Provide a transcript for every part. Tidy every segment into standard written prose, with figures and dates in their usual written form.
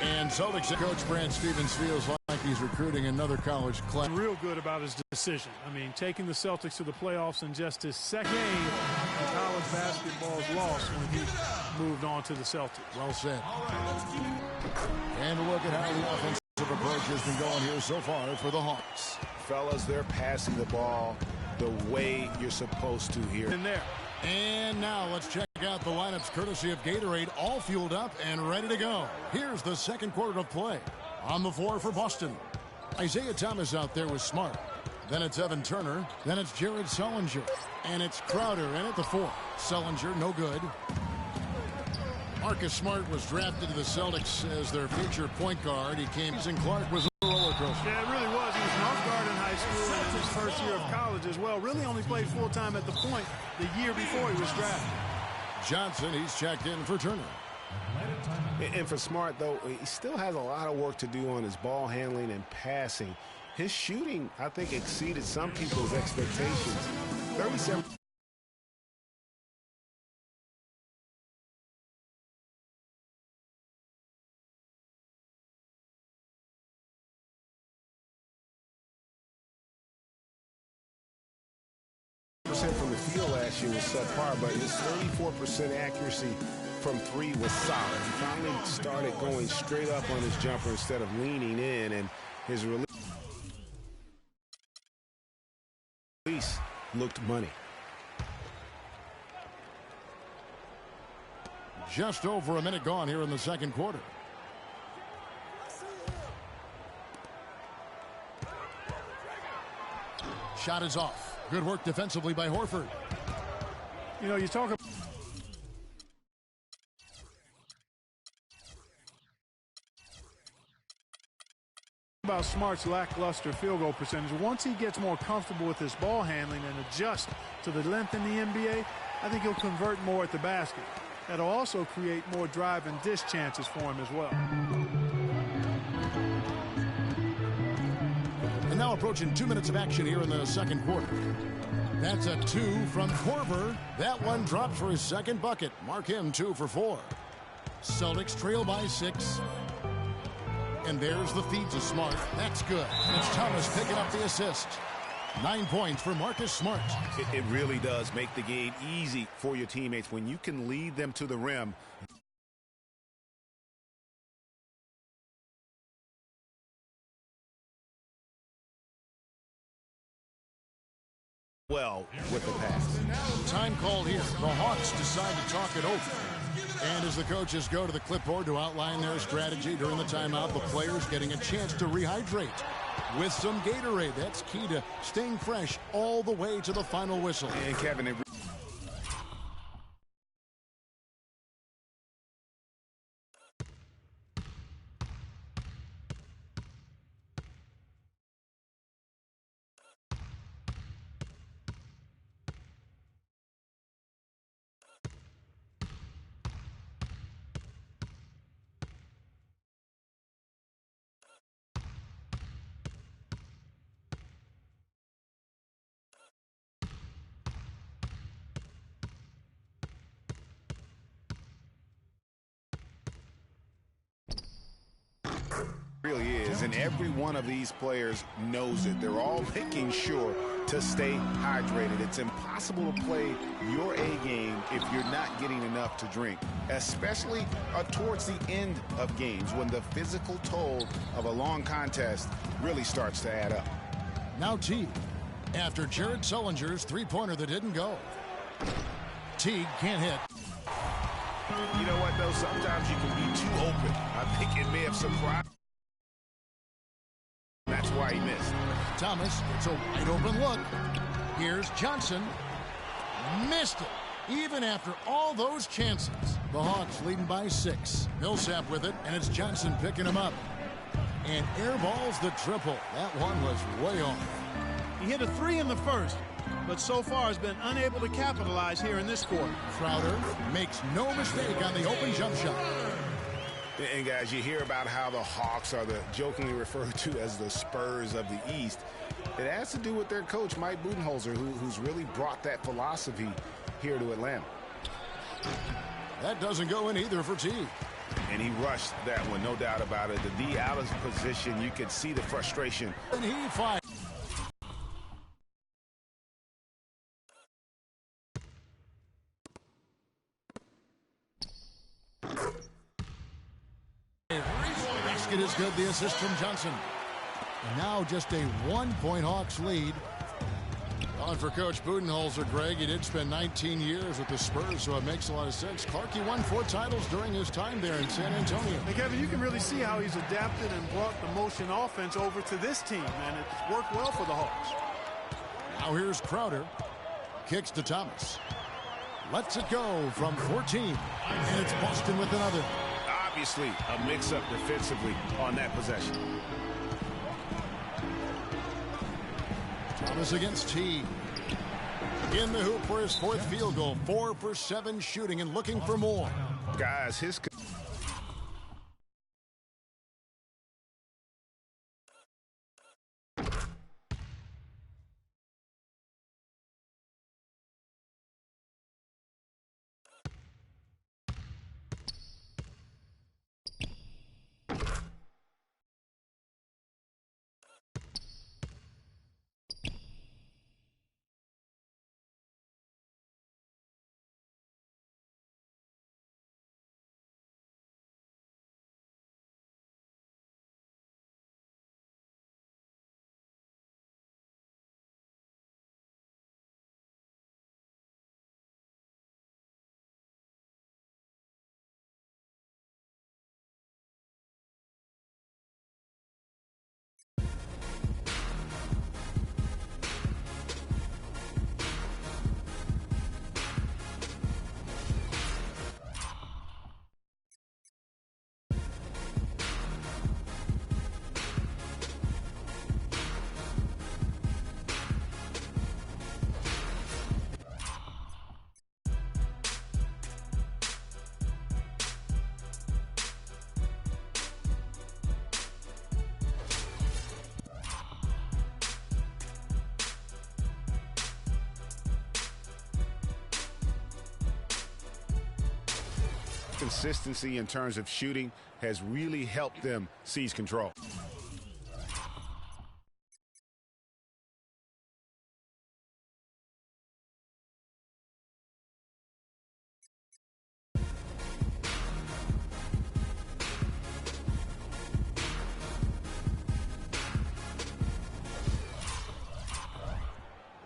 And Celtics coach Brad Stevens feels like he's recruiting another college class. Real good about his decision. I mean, taking the Celtics to the playoffs in just his second game in college basketball's loss when he moved on to the Celtics. Well said. And a look at how the offensive approach has been going here so far for the Hawks. Fellas, they're passing the ball the way you're supposed to here. In there. And now let's check out the lineups courtesy of Gatorade, all fueled up and ready to go. Here's the second quarter of play. On the floor for Boston, Isaiah Thomas out there with Smart. Then it's Evan Turner. Then it's Jared Sullinger. And it's Crowder in at the 4. Sullinger, no good. Marcus Smart was drafted to the Celtics as their future point guard. He came, and Clark was a roller coaster. Yeah, it really was. He was an off guard in high school, and it's his first year of college as well. Really only played full-time at the point the year before he was drafted. Johnson, he's checked in for Turner. And for Smart, though, he still has a lot of work to do on his ball handling and passing. His shooting, I think, exceeded some people's expectations. 37. From the field last year was subpar, but his 34% accuracy from 3 was solid. He finally started going straight up on his jumper instead of leaning in, and his release looked money. Just over a minute gone here in the second quarter. Shot is off. Good work defensively by Horford. You know, you talk about Smart's lackluster field goal percentage. Once he gets more comfortable with his ball handling and adjust to the length in the NBA, I think he'll convert more at the basket. That'll also create more drive and dish chances for him as well. And now approaching 2 minutes of action here in the second quarter. That's a 2 from Korver. That one dropped for his second bucket. Mark him 2 for 4. Celtics trail by 6. And there's the feed to Smart. That's good. It's Thomas picking up the assist. 9 points for Marcus Smart. It really does make the game easy for your teammates when you can lead them to the rim. Well with the pass. Time called here. The Hawks decide to talk it over. And as the coaches go to the clipboard to outline their strategy during the timeout, the players getting a chance to rehydrate with some Gatorade. That's key to staying fresh all the way to the final whistle. And Kevin, really is, and every one of these players knows it. They're all making sure to stay hydrated. It's impossible to play your A game if you're not getting enough to drink, especially towards the end of games when the physical toll of a long contest really starts to add up. Now Teague, after Jared Sullinger's three-pointer that didn't go. Teague can't hit. You know what, though? Sometimes you can be too open. I think it may have surprised. That's why he missed. Thomas, it's a wide open look. Here's Johnson. Missed it. Even after all those chances. The Hawks leading by 6. Millsap with it, and it's Johnson picking him up. And airballs the triple. That one was way off. He hit a 3 in the first, but so far has been unable to capitalize here in this quarter. Crowder makes no mistake on the open jump shot. And guys, you hear about how the Hawks are the jokingly referred to as the Spurs of the East. It has to do with their coach, Mike Budenholzer, who's really brought that philosophy here to Atlanta. That doesn't go in either for Teague. And he rushed that one, no doubt about it. The D out of position, you can see the frustration. And he fires. Basket is good. The assist from Johnson. And now just a 1-point Hawks lead. Well, and for Coach Budenholzer, Greg, he did spend 19 years with the Spurs, so it makes a lot of sense. Clarkie won 4 titles during his time there in San Antonio. And Kevin, you can really see how he's adapted and brought the motion offense over to this team, and it's worked well for the Hawks. Now here's Crowder. Kicks to Thomas. Lets it go from 14. And it's Boston with another. Obviously, a mix-up defensively on that possession. Thomas against Teague. In the hoop for his 4th field goal. 4 for 7 shooting and looking for more. Guys, his... Consistency in terms of shooting has really helped them seize control.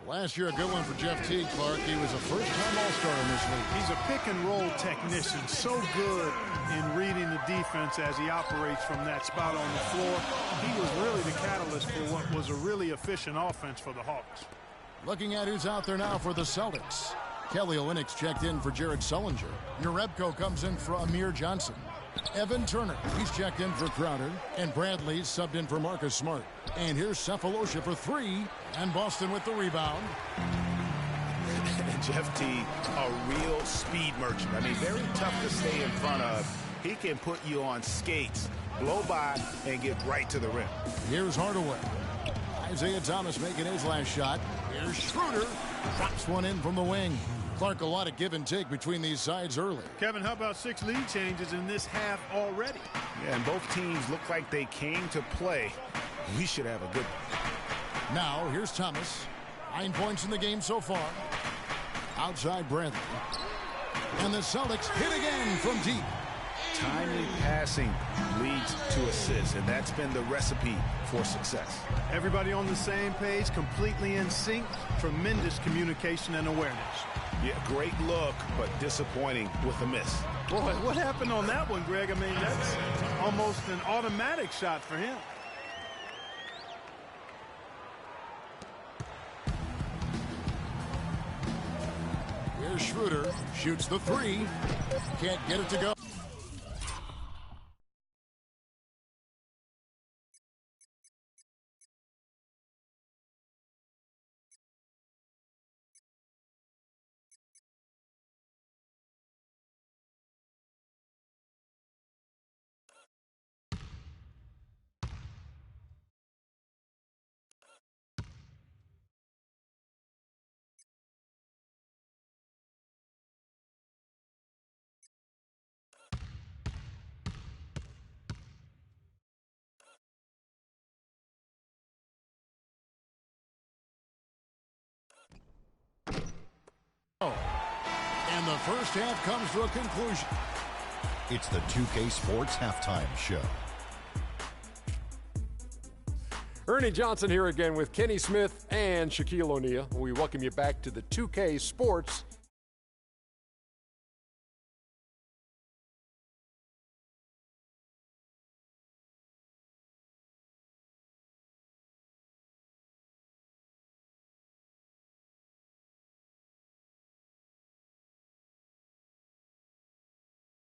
Last year, a good one for Jeff Teague, Clark. He was a first-time All-Star in this league. He's a pick-and-roll technician, so good in reading the defense as he operates from that spot on the floor. He was really the catalyst for what was a really efficient offense for the Hawks. Looking at who's out there now for the Celtics. Kelly Olynyk checked in for Jared Sullinger. Jerebko comes in for Amir Johnson. Evan Turner, he's checked in for Crowder. And Bradley subbed in for Marcus Smart. And here's Cephalosha for 3. And Boston with the rebound. Jeff Teague, a real speed merchant. I mean, very tough to stay in front of. He can put you on skates, blow by, and get right to the rim. Here's Hardaway. Isaiah Thomas making his last shot. Here's Schroeder. Drops one in from the wing. Clark, a lot of give and take between these sides early. Kevin, how about 6 lead changes in this half already? Yeah, and both teams look like they came to play. We should have a good one. Now, here's Thomas. 9 points in the game so far. Outside Bradley. And the Celtics hit again from deep. Timely passing leads to assists, and that's been the recipe for success. Everybody on the same page, completely in sync, tremendous communication and awareness. Yeah, great look, but disappointing with a miss. Boy, what happened on that one, Greg? I mean, that's almost an automatic shot for him. Here's Schroeder. Shoots the 3. Can't get it to go. the first half comes to a conclusion. It's the 2K Sports Halftime Show. Ernie Johnson here again with Kenny Smith and Shaquille O'Neal. We welcome you back to the 2K Sports.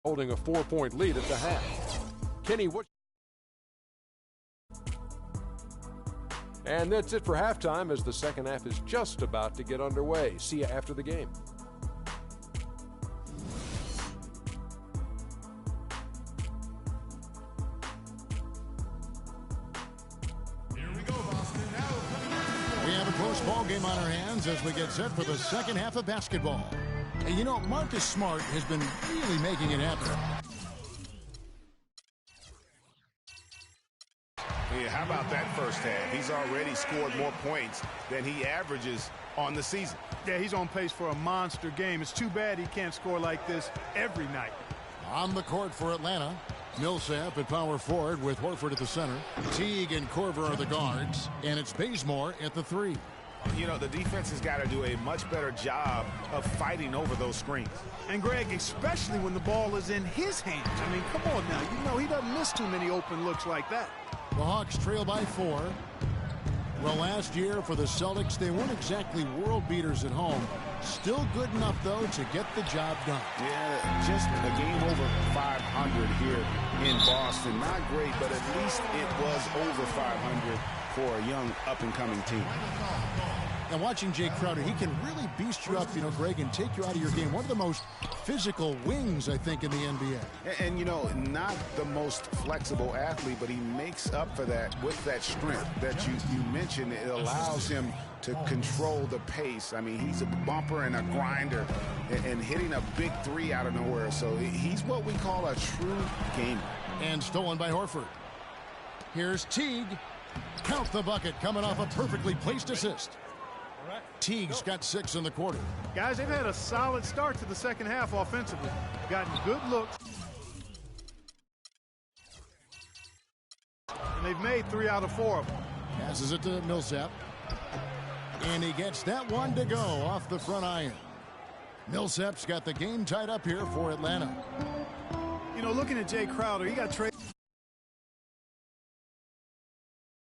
Holding a 4-point lead at the half. Kenny, what? And that's it for halftime as the second half is just about to get underway. See you after the game. Here we go, Boston. We have a close ball game on our hands as we get set for the second half of basketball. And you know, Marcus Smart has been really making it happen. Yeah, how about that first half? He's already scored more points than he averages on the season. Yeah, he's on pace for a monster game. It's too bad he can't score like this every night. On the court for Atlanta, Millsap at power forward with Horford at the center. Teague and Korver are the guards, and it's Bazemore at the 3. You know, the defense has got to do a much better job of fighting over those screens. And, Greg, especially when the ball is in his hands. I mean, come on now. You know he doesn't miss too many open looks like that. The Hawks trail by 4. Well, last year for the Celtics, they weren't exactly world beaters at home. Still good enough, though, to get the job done. Yeah, just a game over 500 here in Boston. Not great, but at least it was over 500 for a young up-and-coming team. And watching Jay Crowder, he can really beast you up, you know, Greg, and take you out of your game. One of the most physical wings, I think, in the NBA. And you know, not the most flexible athlete, but he makes up for that with that strength that you mentioned. It allows him to control the pace. I mean, he's a bumper and a grinder and hitting a big 3 out of nowhere. So he's what we call a true gamer. And stolen by Horford. Here's Teague. Count the bucket coming off a perfectly placed assist. Teague's got 6 in the quarter. Guys, they've had a solid start to the second half offensively. Gotten good looks. And they've made 3 out of 4 of them. Passes it to Millsap. And he gets that one to go off the front iron. Millsap's got the game tied up here for Atlanta. You know, looking at Jay Crowder, he got traded.